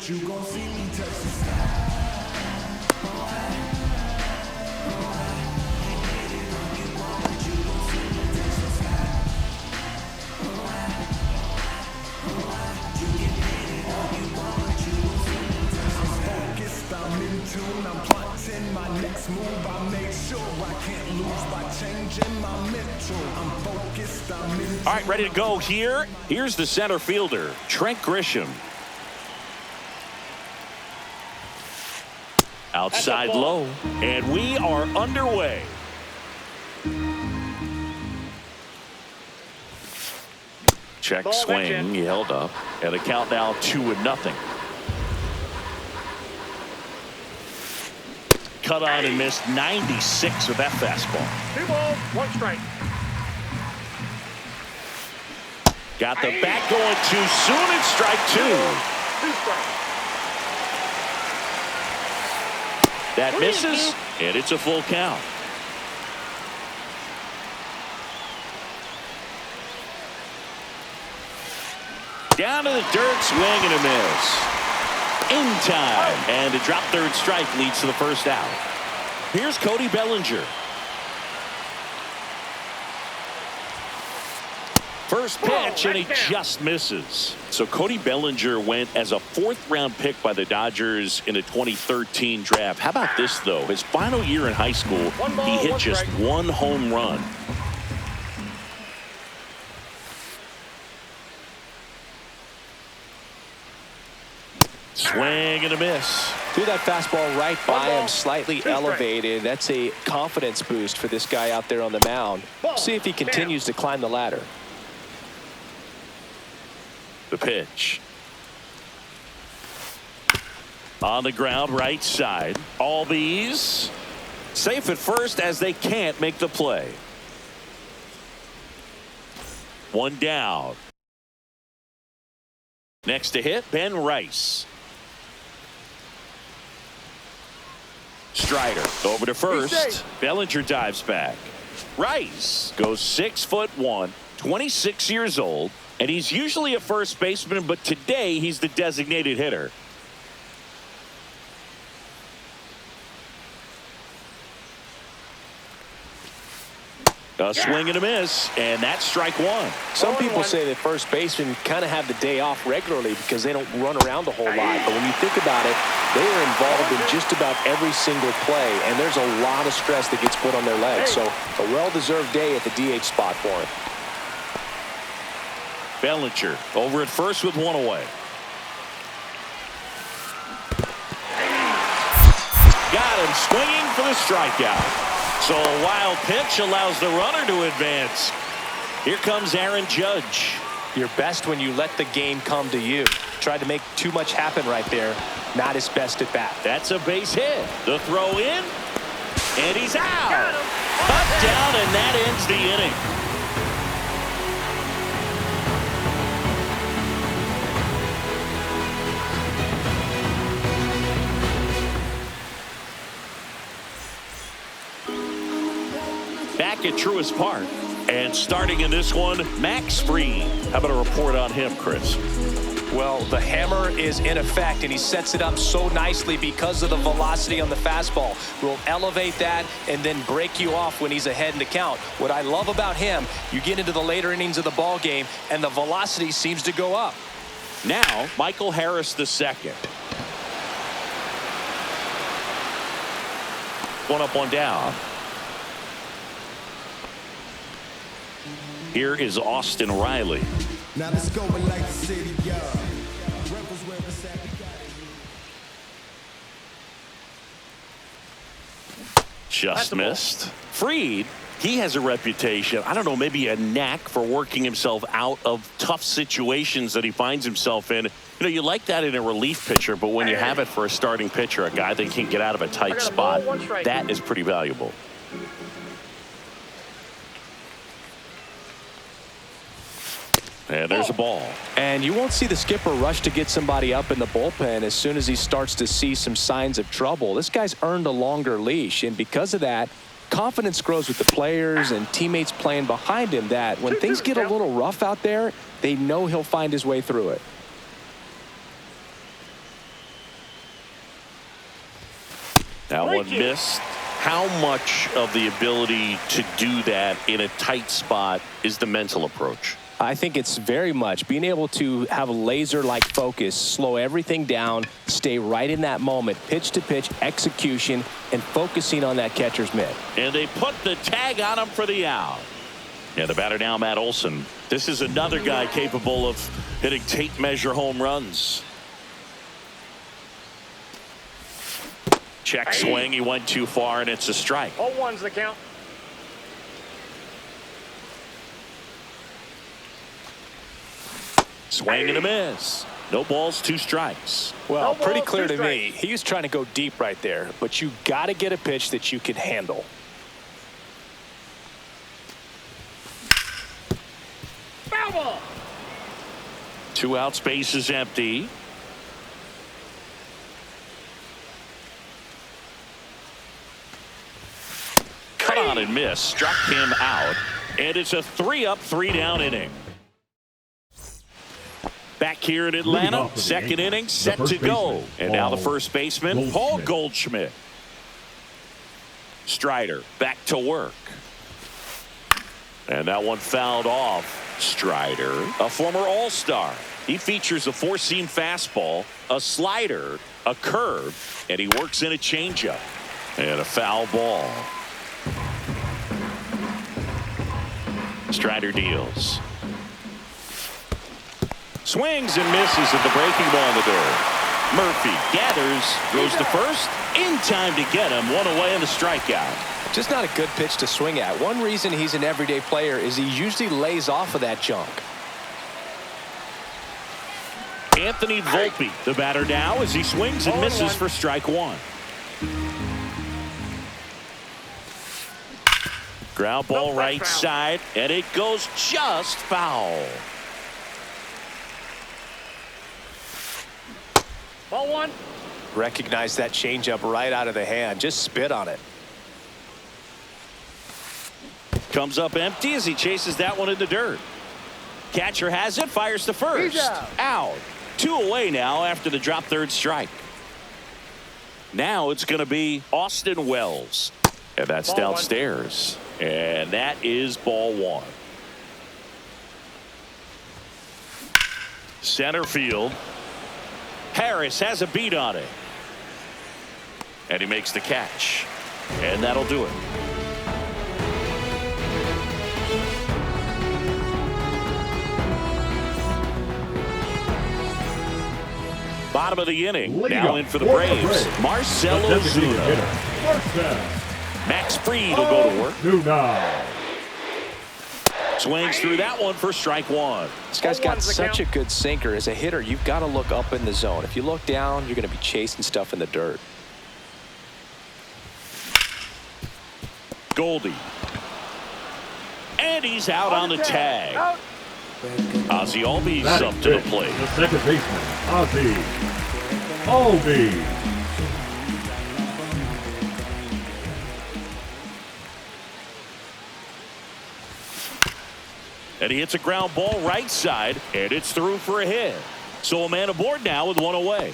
I'm plotting my next move. I make sure I can't lose by changing my mental. I'm focused. I'm in. All right, ready to go here. Here's the center fielder, Trent Grisham. Outside low, and we are underway. Check swing, he held up, and the count now 2-0. Cut on and missed 96 with that fastball. 2 balls, 1 strike. Got the bat going too soon, and strike 2. 2 strikes. That misses, and it's a full count. Down to the dirt, swing and a miss. In time, and a drop third strike leads to the first out. Here's Cody Bellinger. First pitch, and he just misses. So Cody Bellinger went as a 4th-round pick by the Dodgers in a 2013 draft. How about this, though? His final year in high school, he hit just 1 home run. Swing and a miss. Threw that fastball right by him, slightly elevated. That's a confidence boost for this guy out there on the mound. See if he continues to climb the ladder. The pitch. On the ground, right side. All these safe at first as they can't make the play. 1 down. Next to hit, Ben Rice. Strider over to first. Bellinger dives back. Rice goes 6'1", 26 years old, and he's usually a first baseman, but today he's the designated hitter. A swing and a miss, and that's strike 1. Some people say that first basemen kind of have the day off regularly because they don't run around a whole lot. But when you think about it, they are involved in just about every single play, and there's a lot of stress that gets put on their legs. So a well-deserved day at the DH spot for him. Bellinger over at first with 1 away. Got him swinging for the strikeout. So a wild pitch allows the runner to advance. Here comes Aaron Judge. You're best when you let the game come to you. Tried to make too much happen right there. Not his best at bat. That's a base hit. The throw in, and he's out. Cut down, and that ends the inning. Back at Truist Park, and starting in this one, Max Fried. How about a report on him, Chris? Well, the hammer is in effect, and he sets it up so nicely because of the velocity on the fastball. Will elevate that and then break you off when he's ahead in the count. What I love about him, you get into the later innings of the ball game, and the velocity seems to go up. Now, Michael Harris II. 1 up, 1 down. Here is Austin Riley. Now let's go like the city, Just missed. Fried, he has a reputation, I don't know, maybe a knack for working himself out of tough situations that he finds himself in. You know, you like that in a relief pitcher, but when you have it for a starting pitcher, a guy that can get out of a tight spot, that is pretty valuable. And there's a ball. And you won't see the skipper rush to get somebody up in the bullpen as soon as he starts to see some signs of trouble. This guy's earned a longer leash, and because of that, confidence grows with the players and teammates playing behind him that when things get a little rough out there, they know he'll find his way through it. That one missed. How much of the ability to do that in a tight spot is the mental approach? I think it's very much being able to have a laser-like focus, slow everything down, stay right in that moment, pitch-to-pitch execution, and focusing on that catcher's mitt. And they put the tag on him for the out. Yeah, the batter now, Matt Olson. This is another guy capable of hitting tape measure home runs. Check swing. He went too far, and it's a strike. 0-1's the count. Swing and a miss. No balls, 2 strikes. Well, No pretty balls, clear 2 to me. strikes. He was trying to go deep right there, but you got to get a pitch that you can handle. Foul ball. 2 outs, base is empty. Cut on and miss. Struck him out. And it's a 3-up, 3-down inning. Back here in Atlanta, second inning set to go. And now the first baseman, Paul Goldschmidt. Strider back to work. And that one fouled off. Strider, a former All-Star. He features a 4-seam fastball, a slider, a curve, and he works in a changeup. And a foul ball. Strider deals. Swings and misses at the breaking ball in the dirt. Murphy gathers, goes to first, in time to get him, 1 away on the strikeout. Just not a good pitch to swing at. One reason he's an everyday player is he usually lays off of that junk. Anthony Volpe, the batter now, as he swings and misses for strike 1. Ground ball right side, and it goes just foul. Ball 1. Recognize that changeup right out of the hand. Just spit on it. Comes up empty as he chases that one in the dirt. Catcher has it, fires to first. He's out. 2 away now after the drop third strike. Now it's going to be Austin Wells. And that's Ball downstairs. And that is ball 1. Center field. Harris has a beat on it. And he makes the catch. And that'll do it. Bottom of the inning. Now in for the Braves. Marcell Ozuna. Max Fried will go to work. Swings through that one for strike 1. This guy's got such a good sinker. As a hitter, you've got to look up in the zone. If you look down, you're going to be chasing stuff in the dirt. Goldie. And he's out on the tag. Ozzie Albies up to the plate. The second baseman, Ozzie Albies. And he hits a ground ball right side, and it's through for a hit. So a man aboard now with 1 away.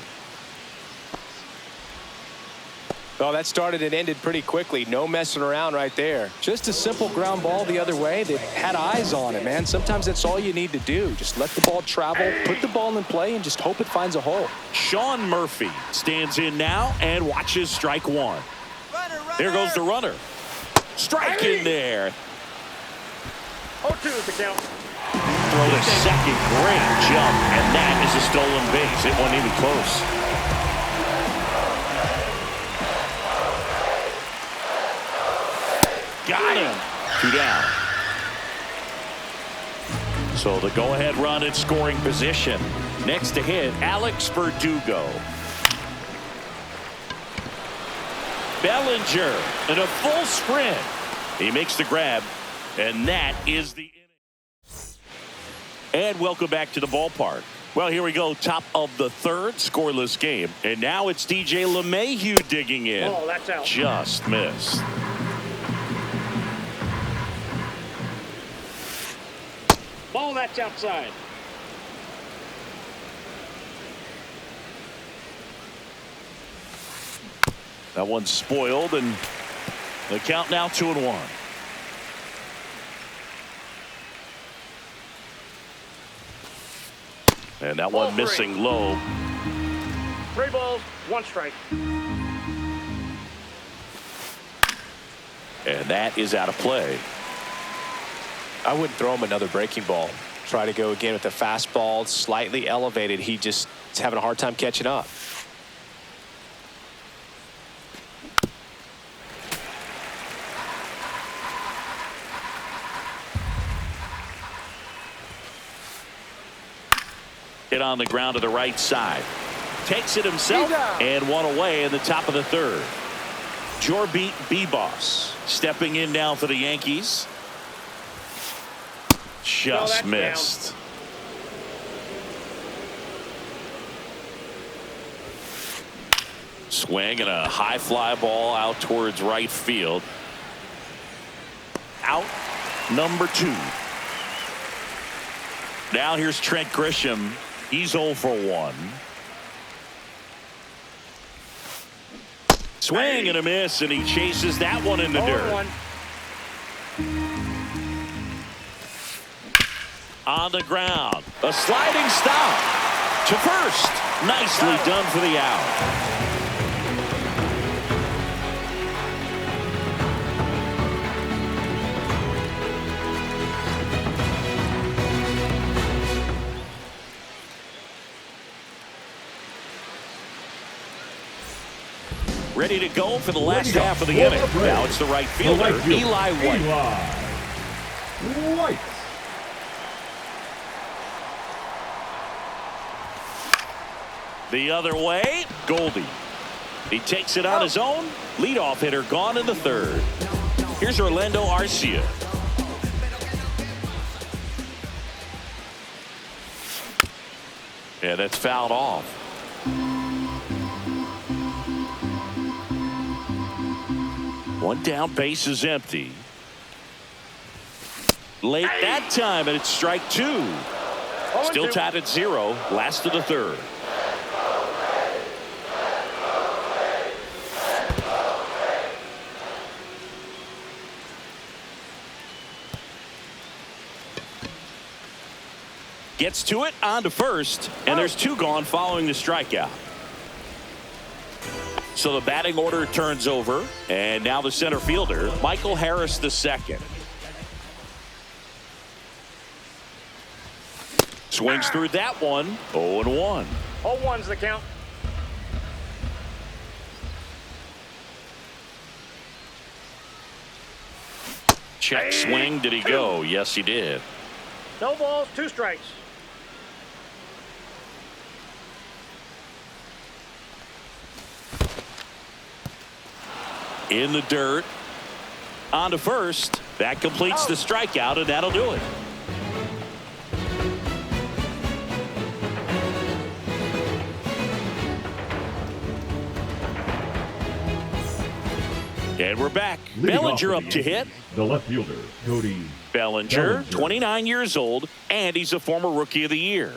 Oh, that started and ended pretty quickly. No messing around right there. Just a simple ground ball the other way. They had eyes on it, man. Sometimes that's all you need to do. Just let the ball travel, put the ball in play, and just hope it finds a hole. Sean Murphy stands in now and watches strike 1. There goes the runner. Strike in there. 0-2 is the count. Throw to second. Great jump. And that is a stolen base. It wasn't even close. Got him. 2 down. So the go-ahead run in scoring position. Next to hit, Alex Verdugo. Bellinger in a full sprint. He makes the grab, and that is the inning. And welcome back to the ballpark. Well, here we go. Top of the third, scoreless game. And now it's DJ LeMahieu digging in. Oh, that's out. Just missed. Ball, that's outside. That one's spoiled, and the count now 2-1. And that one missing low. 3 balls, 1 strike. And that is out of play. I wouldn't throw him another breaking ball. Try to go again with the fastball, slightly elevated. He just is having a hard time catching up. Hit on the ground to the right side. Takes it himself and one away in the top of the 3rd. Jorbeat B-Boss stepping in now for the Yankees. Just missed. Swing and a high fly ball out towards right field. Out number 2. Now here's Trent Grisham. He's 0 for 1. Swing and a miss, and he chases that one in the dirt. On the ground, a sliding stop to first. Nicely done for the out. Ready to go for the last half of the inning. Now it's the right fielder, Eli White. White. The other way, Goldie. He takes it on his own. Leadoff hitter gone in the 3rd. Here's Orlando Arcia. Yeah, that's fouled off. One down, base is empty. Late that time, and it's strike 2. Still tied at 0. Last of the 3rd. Gets to it, on to first, and there's 2 gone following the strikeout. So the batting order turns over, and now the center fielder, Michael Harris II. Swings through that one, 0-1. 0-1's the count. Check swing, did he go? Yes, he did. No balls, 2 strikes. In the dirt. On to first. That completes the strikeout, and that'll do it. And we're back. Bellinger up to hit. The left fielder, Cody Bellinger, 29 years old, and he's a former Rookie of the Year.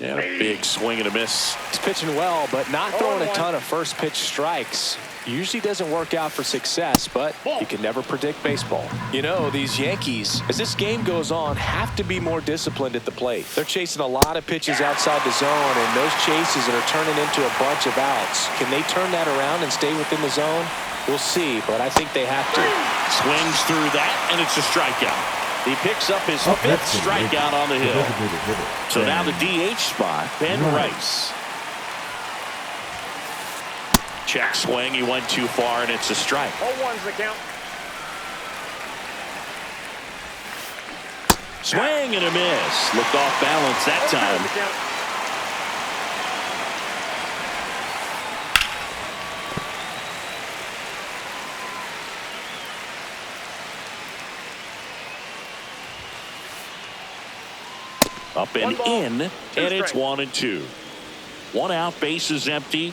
And a big swing and a miss. He's pitching well, but not throwing a ton of first pitch strikes. Usually doesn't work out for success, but you can never predict baseball. You know, these Yankees, as this game goes on, have to be more disciplined at the plate. They're chasing a lot of pitches outside the zone, and those chases are turning into a bunch of outs. Can they turn that around and stay within the zone? We'll see, but I think they have to. Swings through that, and it's a strikeout. He picks up his 5th strikeout on the hill. So now the DH spot, Ben Rice. Check swing, he went too far, and it's a strike. 0-1's the count. Swing and a miss. Looked off balance that time. Up and in, and it's 1-2. 1 out, base is empty.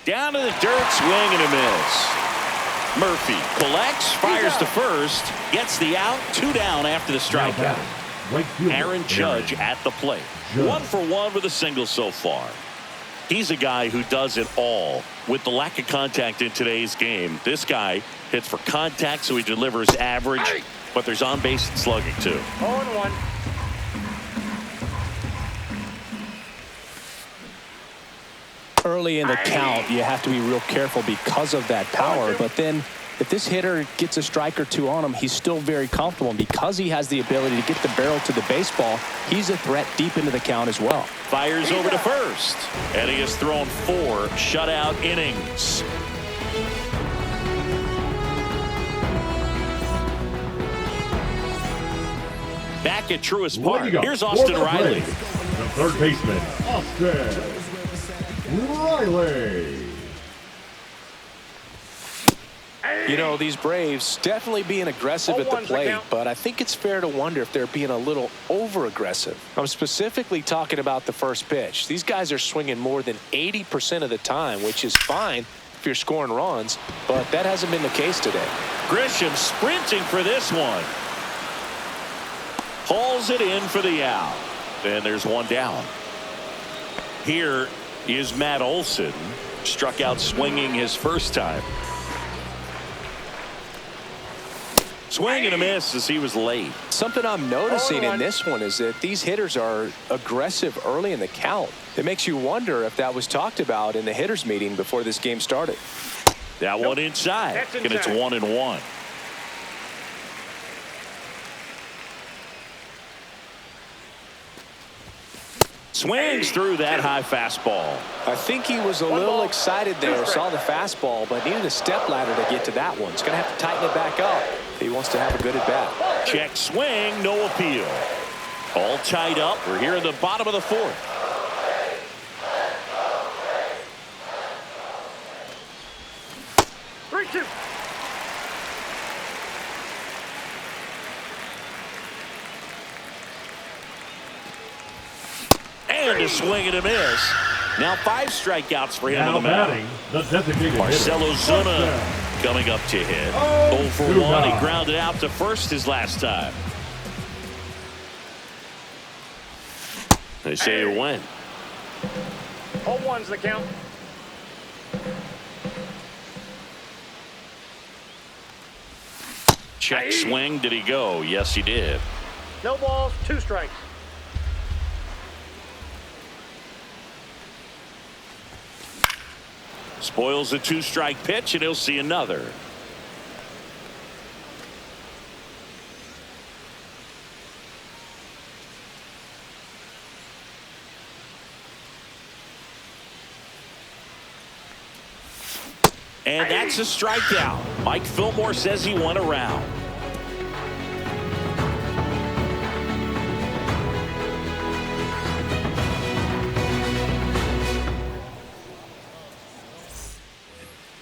Down to the dirt, swing and a miss. Murphy collects, fires to first, gets the out, 2 down after the strikeout. Aaron Judge at the plate. 1 for 1 with a single so far. He's a guy who does it all. With the lack of contact in today's game, this guy hits for contact, so he delivers average, but there's on-base slugging too. 0-1. Early in the count, you have to be real careful because of that power. But then if this hitter gets a strike or 2 on him, he's still very comfortable. And because he has the ability to get the barrel to the baseball, he's a threat deep into the count as well. Fires over to first. And he has thrown 4 shutout innings. Back at Truist Park, here's Austin Riley. The third baseman, Austin Riley. You know, these Braves definitely being aggressive at the plate, but I think it's fair to wonder if they're being a little over-aggressive. I'm specifically talking about the first pitch. These guys are swinging more than 80% of the time, which is fine if you're scoring runs, but that hasn't been the case today. Grisham sprinting for this one. Hauls it in for the out. And there's 1 down. Here is Matt Olson. Struck out swinging his first time. Swing and a miss as he was late. Something I'm noticing in this one is that these hitters are aggressive early in the count. It makes you wonder if that was talked about in the hitters meeting before this game started. That one inside. And it's 1-1. Swings through that high fastball. I think he was a little excited there, saw the fastball, but needed a step ladder to get to that one. He's going to have to tighten it back up if he wants to have a good at-bat. Check swing, no appeal. All tied up. We're here in the bottom of the 4th. And a swing and a miss. Now 5 strikeouts for him on the mound. The designated Marcelo Zuna coming up to hit. 0 for 1. He grounded out to first his last time. They say it went. 0-1's the count. Check swing. Did he go? Yes, he did. No balls, 2 strikes. Spoils a 2-strike pitch, and he'll see another. And that's a strikeout. Mike Fillmore says he won a round.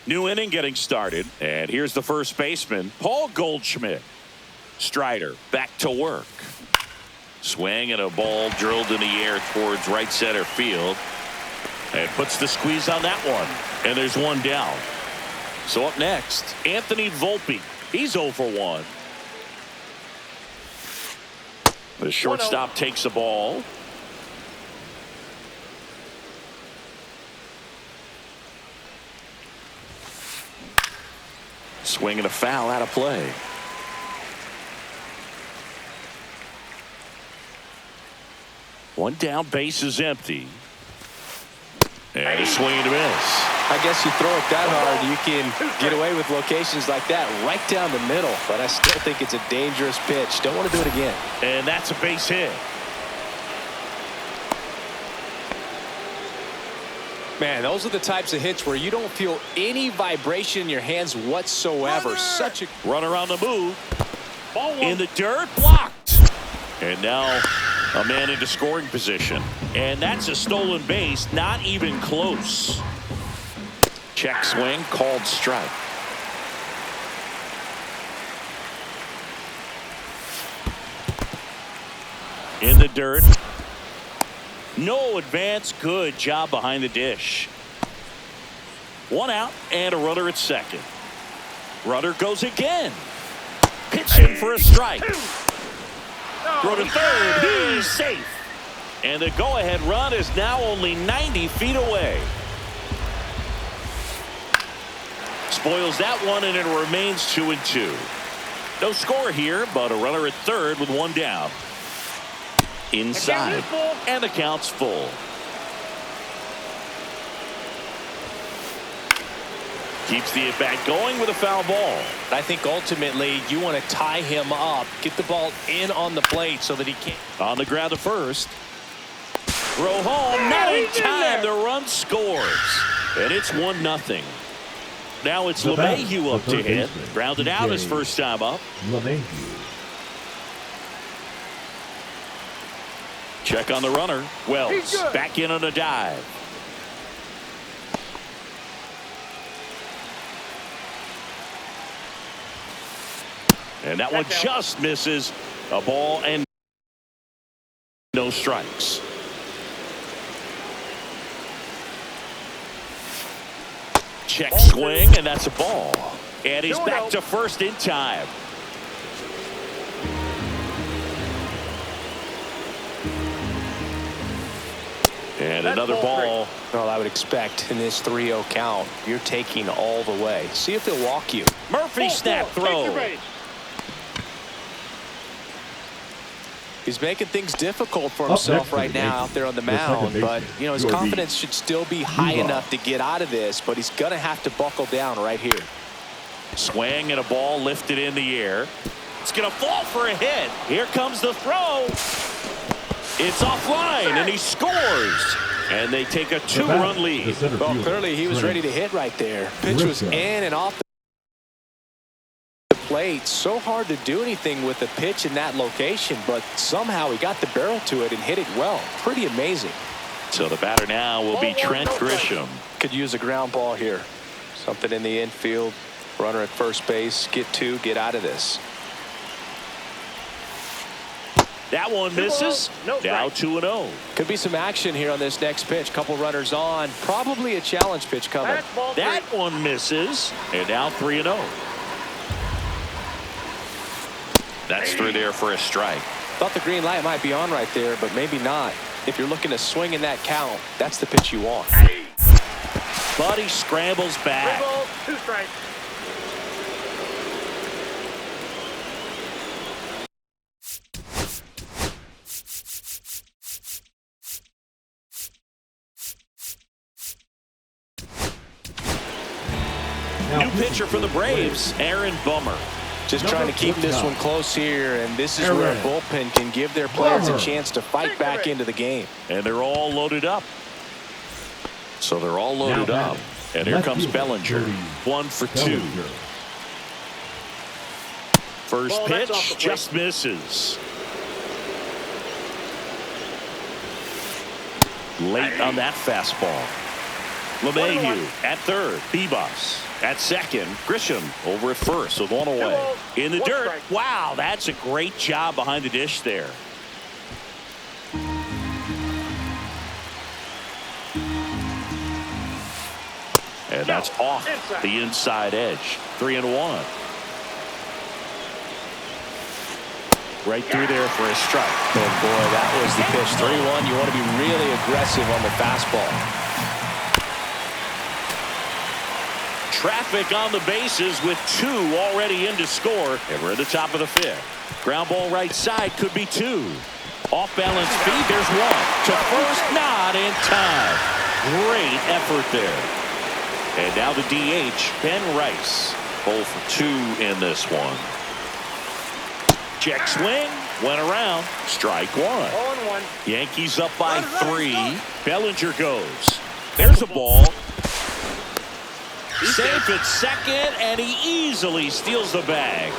New inning getting started, and here's the first baseman, Paul Goldschmidt. Strider back to work. Swing and a ball drilled in the air towards right center field, and puts the squeeze on that one. And there's 1 down. So up next, Anthony Volpe. He's 0 for 1. The shortstop takes the ball. Swing and a foul out of play. One down, base is empty. And a swing and a miss. I guess you throw it that hard, you can get away with locations like that right down the middle. But I still think it's a dangerous pitch. Don't want to do it again. And that's a base hit. Man, those are the types of hits where you don't feel any vibration in your hands whatsoever. Such a run around the move. Ball in the dirt, blocked. And now a man into scoring position. And that's a stolen base, not even close. Check swing, called strike. In the dirt. No advance. Good job behind the dish. One out and a runner at second. Runner goes again. Pitch in for a strike. Throw to third. He's safe. And the go-ahead run is now only 90 feet away. Spoils that one, and it remains 2-2. No score here, but a runner at third with one down. Inside, and the count's full. Keeps the at-bat going with a foul ball. I think ultimately you want to tie him up, get the ball in on the plate so that he can't. On the ground to first. Throw home, not in time. The run scores. And it's 1-0. Now it's LeMahieu up to hit. Grounded out his first time up. Check on the runner. Wells back in on a dive. And that one just misses. A ball and no strikes. Check swing, and that's a ball. And he's back to first in time. And another ball. Well, I would expect in this 3-0 count, you're taking all the way. See if they'll walk you. Murphy snap throw. He's making things difficult for himself right now out there on the mound, but you know his confidence should still be high enough to get out of this, but he's gonna have to buckle down right here. Swing and a ball lifted in the air. It's gonna fall for a hit. Here comes the throw. It's offline and he scores, and they take a 2-run lead. Well, clearly he was ready to hit right there. Pitch was in and off the plate. So hard to do anything with the pitch in that location, but somehow he got the barrel to it and hit it well. Pretty amazing. So the batter now will be Trent Grisham. Could use a ground ball here. Something in the infield. Runner at first base. Get two. Get out of this. That one misses. Now 2-0. Could be some action here on this next pitch. Couple runners on. Probably a challenge pitch coming. That one misses. And now 3-0. That's through there for a strike. Thought the green light might be on right there, but maybe not. If you're looking to swing in that count, that's the pitch you want. Buddy scrambles back. 2 strikes. New pitcher for the Braves, Aaron Bummer. Just trying to keep this one close here, and this is where a bullpen can give their players a chance to fight back into the game. And they're all loaded up. So they're all loaded up. And here comes Bellinger. 1 for 2. First pitch just misses. Late on that fastball. LeMahieu at third. Bebas at second. Grisham over at first with one away. In the dirt. Wow, that's a great job behind the dish there. And that's off the inside edge. 3-1. Right through there for a strike. Oh boy, that was the pitch. 3-1. You want to be really aggressive on the fastball. Traffic on the bases with 2 already in to score. And we're at the top of the 5th. Ground ball right side could be 2. Off balance feed. There's 1. To first, not in time. Great effort there. And now the DH, Ben Rice. 0 for 2 in this one. Check swing. Went around. Strike 1. 0-1. Yankees up by 3. Bellinger goes. There's a ball. Safe at second, and he easily steals the bag.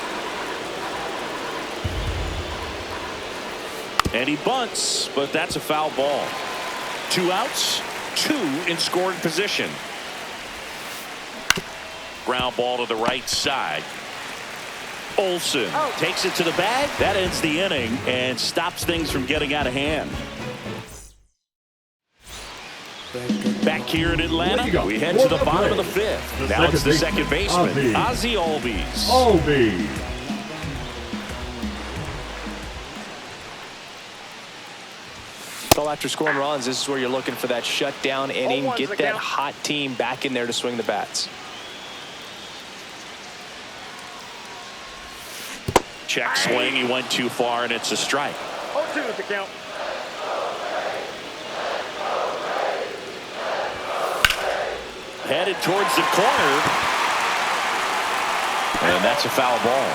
And he bunts, but that's a foul ball. 2 outs, 2 in scoring position. Ground ball to the right side. Olsen takes it to the bag. That ends the inning and stops things from getting out of hand. Back here in Atlanta, we head to the bottom of the fifth. Now it's the second baseman, Ozzie Albies. Well, after scoring runs, this is where you're looking for that shutdown inning. Get that hot team back in there to swing the bats. Check swing. He went too far, and it's a strike. 0-2 is the count. Headed towards the corner. And that's a foul ball.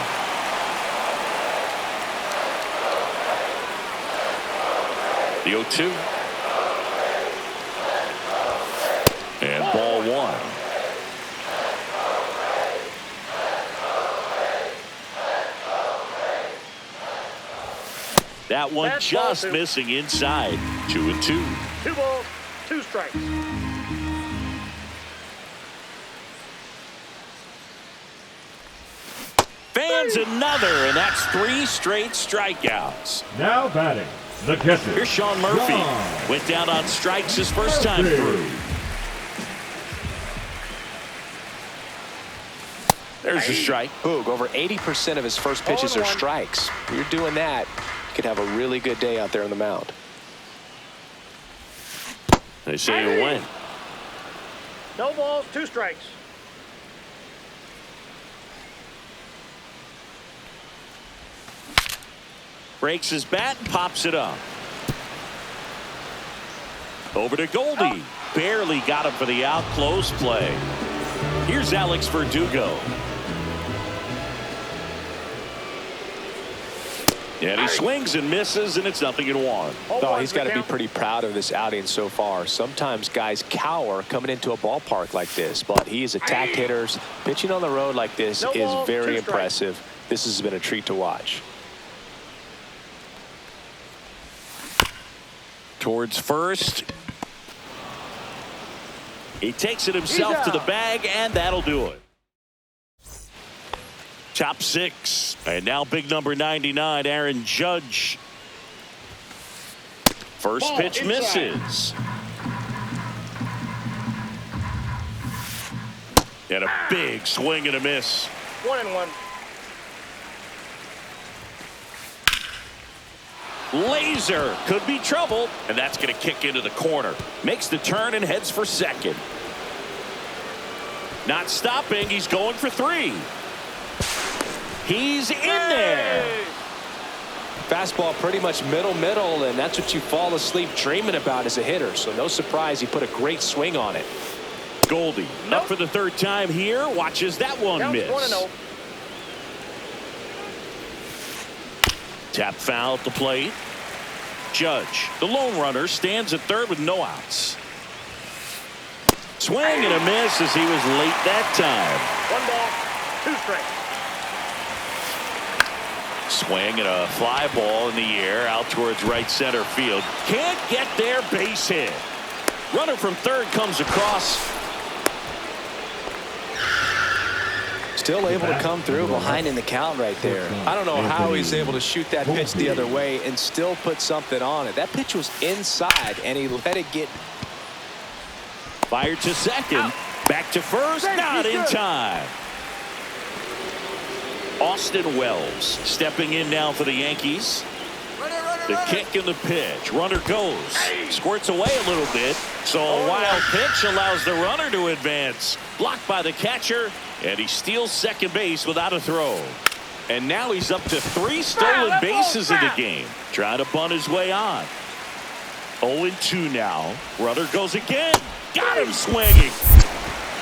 The 0-2. And ball one. That one That's just missing inside. 2-2. 2 balls, 2 strikes. Fans another, and that's 3 straight strikeouts. Now batting, the catcher. Here's Sean Murphy. Went down on strikes his first time through. There's a strike. Boog, over 80% of his first pitches are strikes. If you're doing that, you could have a really good day out there on the mound. They say you win. No balls, 2 strikes. Breaks his bat and pops it up. Over to Goldie. Barely got him for the out. Close play. Here's Alex Verdugo. And he swings and misses, and it's 0-1. Oh, he's got to be pretty proud of this outing so far. Sometimes guys cower coming into a ballpark like this, but he has attacked hitters. Pitching on the road like this is very impressive. This has been a treat to watch. Towards first. He takes it himself to the bag, and that'll do it. Top 6. And now big number 99, Aaron Judge. First pitch misses. And a big swing and a miss. 1-1. Laser could be trouble, and that's going to kick into the corner. Makes the turn and heads for second. Not stopping. He's going for 3. He's in there. Fastball pretty much middle, and that's what you fall asleep dreaming about as a hitter. So no surprise he put a great swing on it. Goldie up for the 3rd time here. Watches that one miss. 1-0. Tap foul at the plate. Judge, the lone runner, stands at 3rd with no outs. Swing and a miss as he was late that time. 1 ball, 2 strikes. Swing and a fly ball in the air out towards right center field. Can't get there, base hit. Runner from 3rd comes across. Still able to come through behind in the count right there. I don't know how he's able to shoot that pitch the other way and still put something on it. That pitch was inside, and he let it get. Fired to second. Back to first. Not in time. Austin Wells stepping in now for the Yankees. The kick and the pitch. Runner goes. Squirts away a little bit. So a wild pitch allows the runner to advance. Blocked by the catcher. And he steals second base without a throw. And now he's up to 3 stolen bases in the game. Trying to bunt his way on. 0-2 now. Runner goes again. Got him swinging.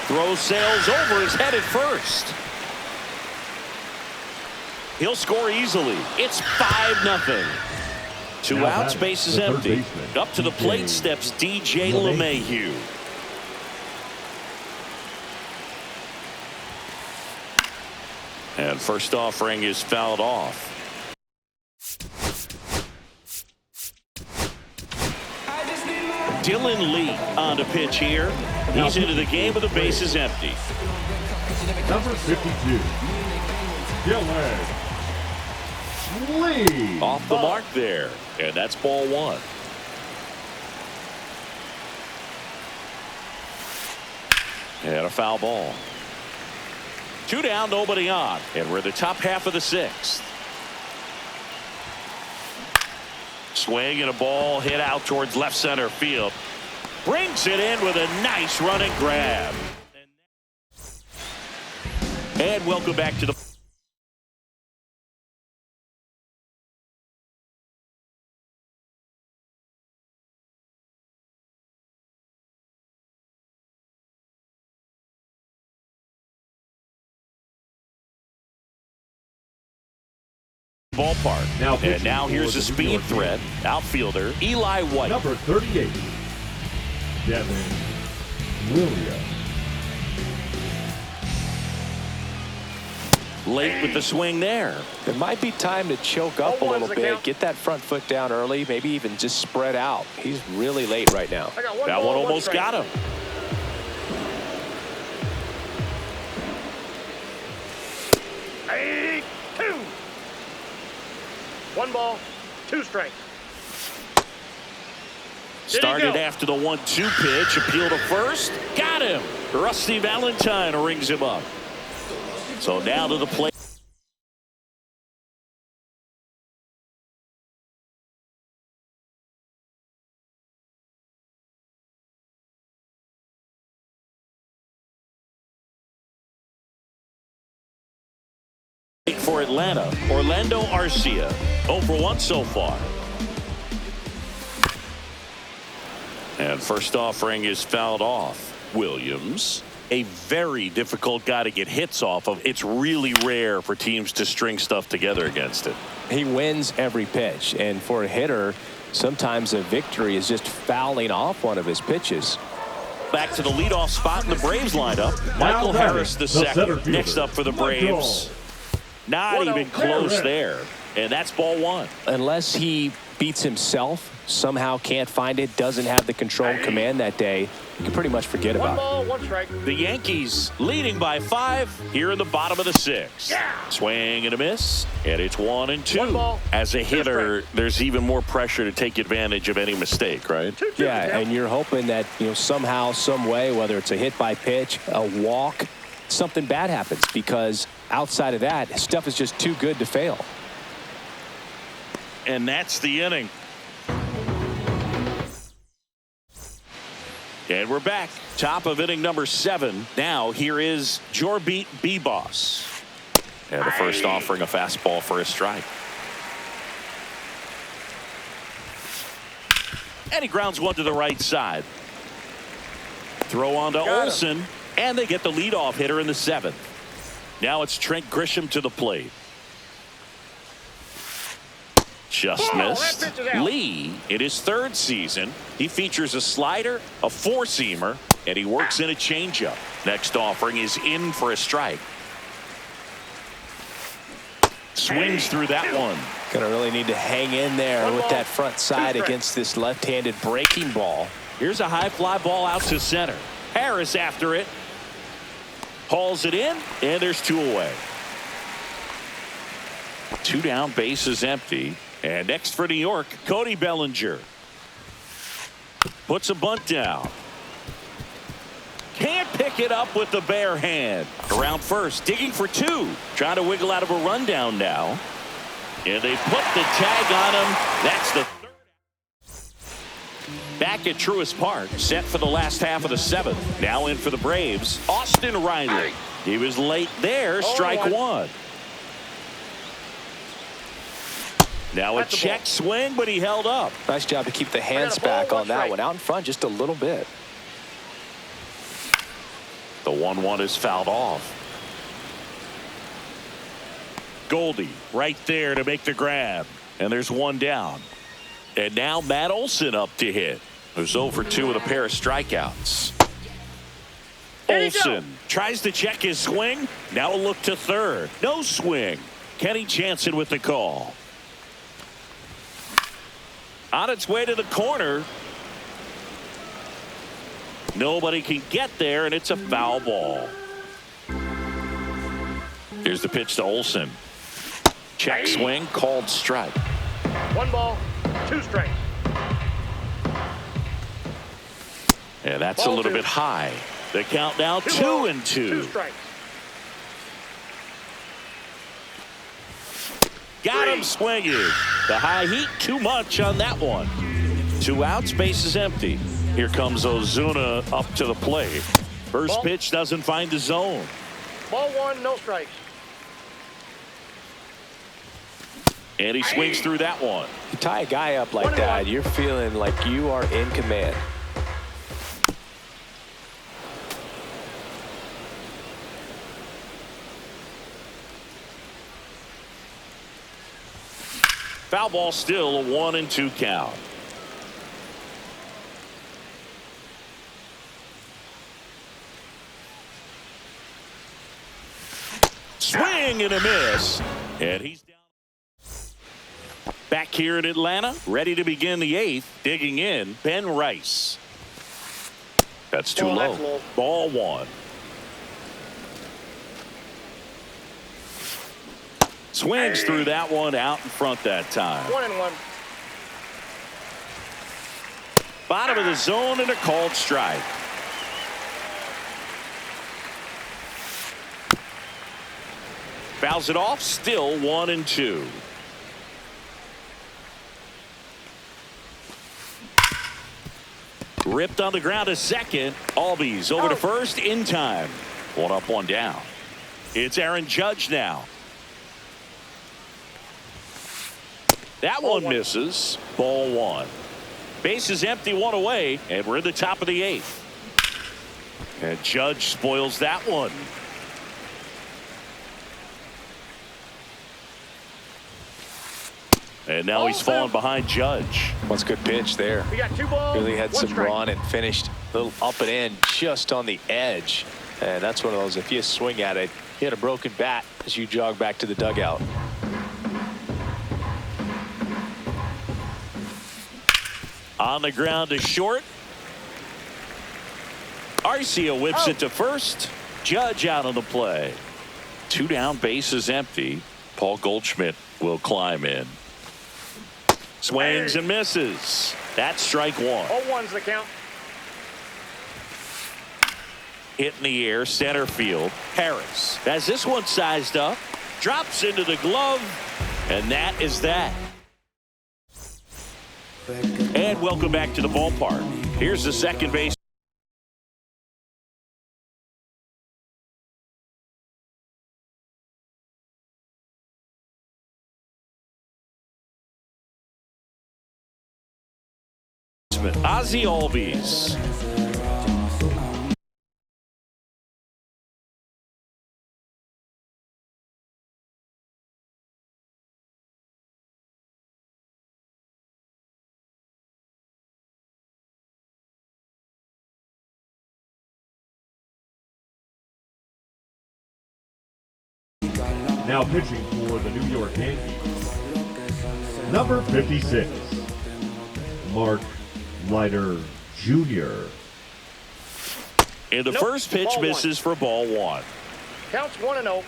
Throw sails over his head at first. He'll score easily. It's 5-0. 2 outs, base is empty. Up to the plate steps DJ LeMahieu. And first offering is fouled off. Dylan Lee on the pitch here. He's into the game with the bases empty. Number 52, Dylan Lee. Off the mark there. And that's ball 1. And a foul ball. 2 down, nobody on. And we're in the top half of the 6th. Swing and a ball hit out towards left center field. Brings it in with a nice running grab. And welcome back to the ballpark. And now here's a speed threat. Outfielder Eli White. Number 38, Devin Williams. Late with the swing there. It might be time to choke up a little bit, get that front foot down early, maybe even just spread out. He's really late right now. That one almost got him. Hey, 2. 1 ball, 2 strikes. Started after the 1-2 pitch. Appeal to first. Got him. Rusty Valentine rings him up. So now to the plate. For Atlanta, Orlando Arcia, 0 for 1 so far. And first offering is fouled off. Williams, a very difficult guy to get hits off of. It's really rare for teams to string stuff together against it. He wins every pitch, and for a hitter, sometimes a victory is just fouling off one of his pitches. Back to the leadoff spot in the Braves lineup. Michael Harris the second. Next up for the Braves. Not even close there. And that's ball 1. Unless he beats himself, somehow can't find it, doesn't have the control and command that day, you can pretty much forget about 1 ball, 1 strike. The Yankees leading by 5 here in the bottom of the 6th. Swing and a miss, and it's 1-2. 1 ball, As a 2 hitter, strikes. There's even more pressure to take advantage of any mistake, right? 2-2. Yeah, and you're hoping that, somehow, some way, whether it's a hit by pitch, a walk, something bad happens, because outside of that, stuff is just too good to fail. And that's the inning. And we're back. Top of inning number 7. Now here is Jorbeat B-Boss. And the first offering a fastball for a strike. And he grounds one to the right side. Throw on to Olsen. And they get the leadoff hitter in the 7th. Now it's Trent Grisham to the plate. Just missed. Lee, in his 3rd season, he features a slider, a 4-seamer, and he works in a changeup. Next offering is in for a strike. Swings through that one. Gonna really need to hang in there with that front side against this left-handed breaking ball. Here's a high fly ball out to center. Harris after it. Hauls it in, and there's 2 away. 2 down, base is empty. And next for New York, Cody Bellinger. Puts a bunt down. Can't pick it up with the bare hand. Around first, digging for 2. Trying to wiggle out of a rundown now. And they put the tag on him. That's the 3rd. Back at Truist Park, set for the last half of the 7th. Now in for the Braves, Austin Riley. He was late there, strike 1. Now a check swing, but he held up. Nice job to keep the hands back on that one. Out in front just a little bit. The 1-1 is fouled off. Goldie right there to make the grab. And there's 1 down. And now Matt Olson up to hit. Who's 0 for 2 with a pair of strikeouts. Olson tries to check his swing. Now a look to 3rd. No swing. Kenny Jansen with the call. On its way to the corner. Nobody can get there, and it's a foul ball. Here's the pitch to Olsen. Check swing, called strike. 1 ball, 2 strikes. And that's a little bit high. The count now 2-2. 2 strikes. Got him swinging. The high heat, too much on that one. 2 outs, bases empty. Here comes Ozuna up to the plate. First pitch doesn't find the zone. Ball 1, no strikes. And he swings through that one. You tie a guy up like that, you're feeling like you are in command. Foul ball, still a 1-2 count. Swing and a miss. And he's down. Back here in Atlanta, ready to begin the 8th. Digging in, Ben Rice. That's too low. That's low. Ball 1. Swings through that one, out in front that time. 1-1. Bottom of the zone and a called strike. Fouls it off, still 1-2. Ripped on the ground to second. Albies over to first in time. 1 up, 1 down. It's Aaron Judge now. That one misses. Ball 1. Base is empty, 1 away, and we're in the top of the 8th. And Judge spoils that one. And now he's fallen behind Judge. What's a good pitch there. We got 2 balls. Really had 1 some strike. run and finished a little up and in just on the edge. And that's one of those, if you swing at it, you hit a broken bat as you jog back to the dugout. On the ground to short. Arcia whips it to first. Judge out on the play. 2 down, bases empty. Paul Goldschmidt will climb in. Swings and misses. That's strike 1. 0-1's the count. Hit in the air, center field. Harris has this one sized up. Drops into the glove. And that is that. And welcome back to the ballpark. Here's the second base. Ozzie Albies. Now pitching for the New York Yankees, number 56, Mark Leiter Jr. And the first pitch Ball 1. misses for ball 1. Counts 1-0.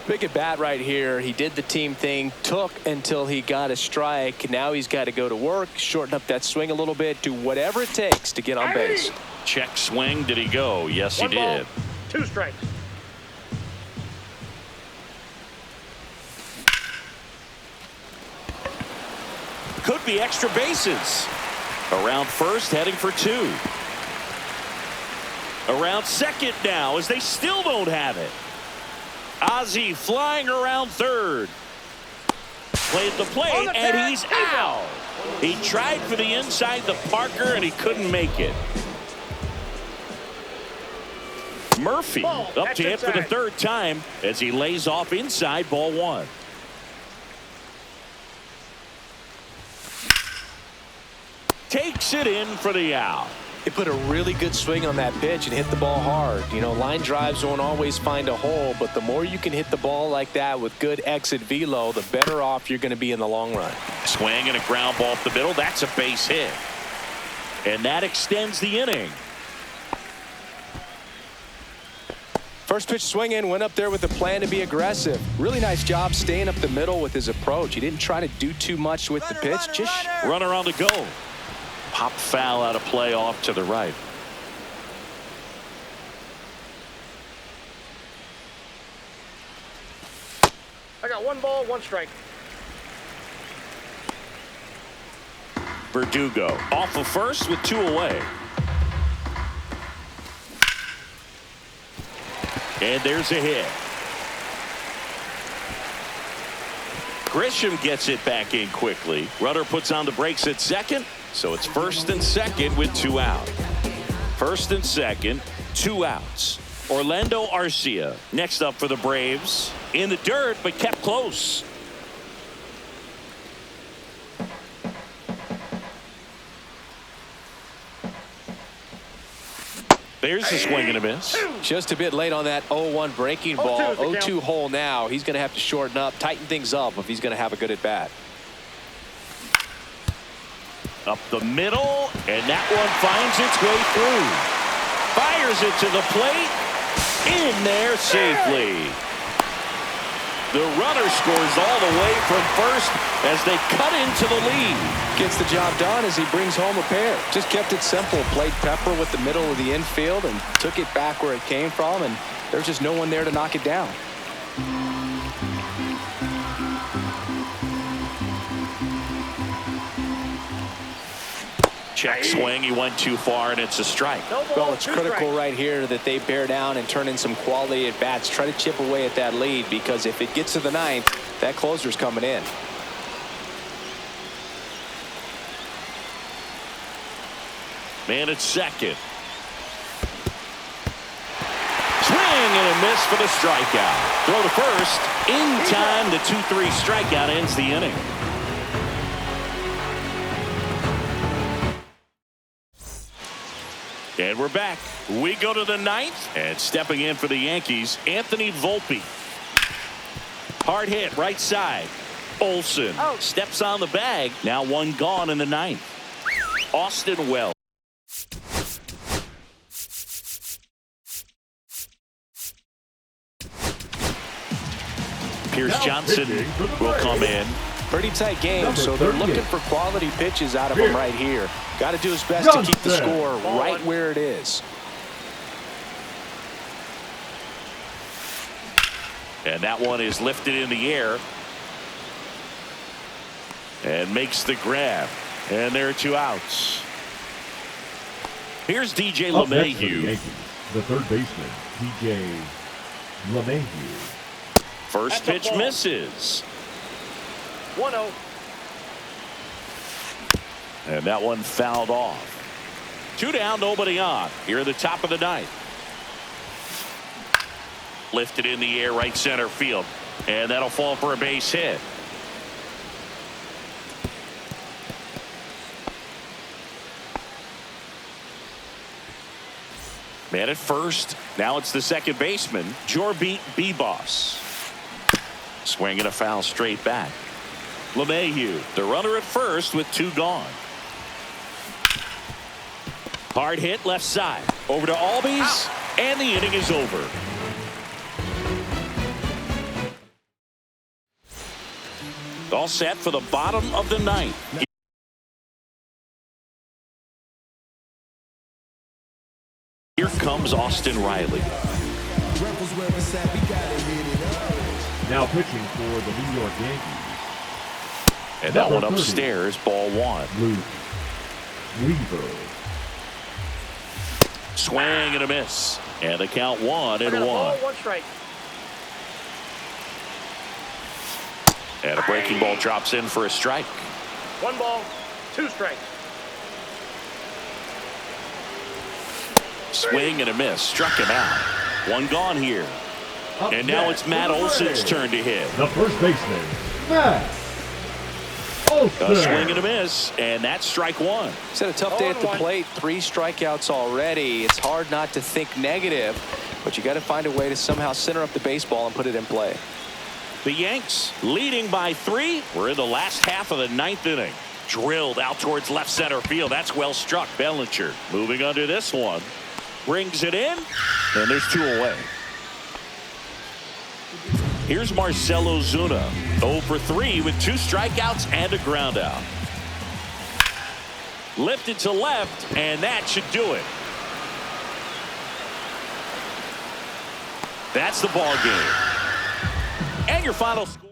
Big at bat right here. He did the team thing, took until he got a strike. Now he's got to go to work, shorten up that swing a little bit, do whatever it takes to get on base. Check swing. Did he go? Yes, he 1 ball, did. 2 strikes. Could be extra bases. Around first, heading for 2. Around second now, as they still don't have it. Ozzie flying around third. Played the plate, and he's out. He tried for the inside the Parker, and he couldn't make it. Murphy up to hit for the 3rd time as he lays off inside ball 1. Takes it in for the out. He put a really good swing on that pitch and hit the ball hard. You know, line drives won't always find a hole, but the more you can hit the ball like that with good exit velo, the better off you're going to be in the long run. Swing and a ground ball up the middle. That's a base hit. And that extends the inning. First pitch swinging, went up there with a plan to be aggressive. Really nice job staying up the middle with his approach. He didn't try to do too much with the pitch. Just runner on the go. Pop foul out of play off to the right. I got 1 ball, 1 strike. Verdugo off of first with 2 away. And there's a hit. Grisham gets it back in quickly. Runner puts on the brakes at second. So it's first and second with 2 out. First and second, 2 outs. Orlando Arcia next up for the Braves. In the dirt, but kept close. There's a swing and a miss. just a bit late on that 0-1 breaking ball. 0-2 hole now. He's going to have to shorten up, tighten things up if he's going to have a good at bat. Up the middle, and that one finds its way through. Fires it to the plate. In there safely. The runner scores all the way from first as they cut into the lead. Gets the job done as he brings home a pair. Just kept it simple. Played pepper with the middle of the infield and took it back where it came from, and there's just no one there to knock it down. Check swing. He went too far, and it's a strike. Well, it's critical right here that they bear down and turn in some quality at bats. Try to chip away at that lead, because if it gets to the 9th, that closer's coming in. Man at second. Swing and a miss for the strikeout. Throw to first. In time, the 2-3 strikeout ends the inning. And we're back. We go to the 9th, and stepping in for the Yankees, Anthony Volpe. Hard hit right side. Olsen steps on the bag. Now 1 gone in the 9th. Austin Wells. Pierce Johnson will come in. Pretty tight game, so they're looking for quality pitches out of him right here. Got to do his best to keep the score right where it is. And that one is lifted in the air. And makes the grab. And there are 2 outs. Here's DJ LeMahieu. The third baseman, DJ LeMahieu. First pitch misses. 1-0. And that one fouled off. 2 down, nobody on. Here at the top of the 9th. Lifted in the air, right center field. And that'll fall for a base hit. Man at first. Now it's the second baseman, Jorbit Bibas. Swing and a foul straight back. LeMahieu, the runner at first with 2 gone. Hard hit left side. Over to Albies, and the inning is over. All set for the bottom of the 9th. Here comes Austin Riley. Now pitching for the New York Yankees. And that one upstairs, ball 1. Luke Weaver. Swing and a miss. And the count 1-1. Ball, 1 strike. And a breaking ball drops in for a strike. 1 ball, 2 strikes. Swing and a miss. Struck him out. 1 gone here. And now it's Matt Olson's turn to hit. The first baseman, Matt Olson. A swing and a miss, and that's strike 1. He's had a tough day at the plate. 3 strikeouts already. It's hard not to think negative, but you got to find a way to somehow center up the baseball and put it in play. The Yanks leading by 3. We're in the last half of the 9th inning. Drilled out towards left center field. That's well struck. Bellinger moving under this one. Brings it in, and there's 2 away. Here's Marcell Ozuna, 0 for 3 with 2 strikeouts and a ground out. Lifted to left, and that should do it. That's the ball game. And your final score.